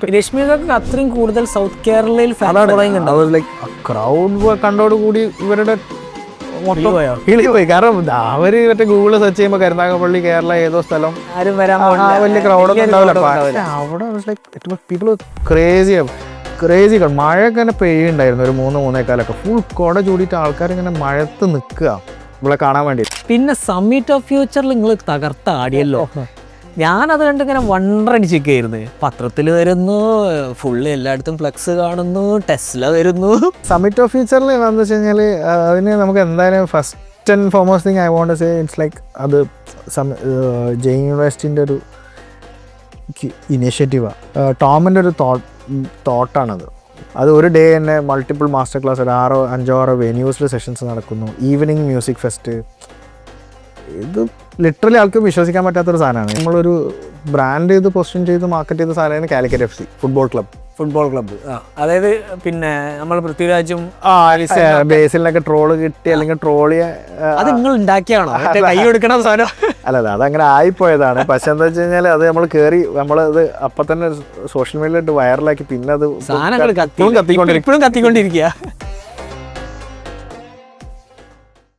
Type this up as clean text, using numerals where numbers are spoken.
രശ്മികൾക്ക് അത്രയും കൂടുതൽ സൗത്ത് കേരളയിൽ ക്രൗഡ് കണ്ടോടുകൂടി ഇവരുടെ കിളിപോയി. കാരണം അവര് മറ്റേ ഗൂഗിള് സെർച്ച് ചെയ്യുമ്പോൾ കരുനാഗപ്പള്ളി കേരള ഏതോ സ്ഥലം ആരും വരാൻ വലിയ ക്രൗഡൊന്നും ഉണ്ടാവില്ല. അവിടെ പീപ്പിൾ ക്രേസി മഴയൊക്കെ തന്നെ പെയ്യുണ്ടായിരുന്നു. ഒരു 3-3:15 ഫുൾ കുട ചൂടിയിട്ട് ആൾക്കാർ ഇങ്ങനെ മഴത്ത് നിൽക്കുക ഇവിടെ കാണാൻ വേണ്ടി. പിന്നെ സമ്മിറ്റ് ഓഫ് ഫ്യൂച്ചറിൽ നിങ്ങൾ തകർത്ത ആടിയല്ലോ. ഞാനത് കണ്ട് ഇങ്ങനെ വണ്ടടിച്ചിരിക്കുകയായിരുന്നു. പത്രത്തിൽ വരുന്നു, ഫുള്ള് എല്ലായിടത്തും ഫ്ലെക്സ് കാണുന്നു, ടെസ്ല വരുന്നു. സമ്മിറ്റ് ഓഫ് ഫ്യൂച്ചറിൽ എന്താണെന്ന് വെച്ച് കഴിഞ്ഞാൽ അതിന് നമുക്ക് എന്തായാലും first and foremost thing I want to say it's like അത് ജെയിൻ യൂണിവേഴ്സിറ്റിൻ്റെ ഒരു ഇനീഷ്യേറ്റീവാണ്. ടോമിൻ്റെ ഒരു തോട്ടാണത്. അത് ഒരു ഡേ തന്നെ മൾട്ടിപ്പിൾ മാസ്റ്റർ ക്ലാസ്, ഒരു 5-6 വെന്യൂസിൽ സെഷൻസ് നടക്കുന്നു, ഈവനിങ് മ്യൂസിക് ഫെസ്റ്റ്. ഇത് ലിറ്ററലി ആൾക്കും വിശ്വസിക്കാൻ പറ്റാത്തൊരു സാധനമാണ്. നമ്മളൊരു ബ്രാൻഡ് ചെയ്ത് പൊസിഷൻ ചെയ്ത് മാർക്കറ്റ് ചെയ്ത സാധനമാണ് കാലിക്കറ്റ് FC ഫുട്ബോൾ ക്ലബ്ബ്. അതായത് പിന്നെ നമ്മൾ പൃഥ്വിരാജും ബേസിലൊക്കെ ട്രോള് കിട്ടി അല്ലെങ്കിൽ ട്രോളിയ അത് നിങ്ങൾ ഉണ്ടാക്കിയാണോ? കൈ കൊടുക്കണം സാധനം അല്ല, അതങ്ങനെ ആയിപ്പോയതാണ്. പക്ഷെ എന്താ വെച്ച് കഴിഞ്ഞാൽ അത് നമ്മളത് അപ്പം തന്നെ സോഷ്യൽ മീഡിയയിലിട്ട് വൈറലാക്കി. പിന്നെ അത് സാധനങ്ങൾ ഇപ്പോഴും കത്തിക്കൊണ്ടിരിക്കുക.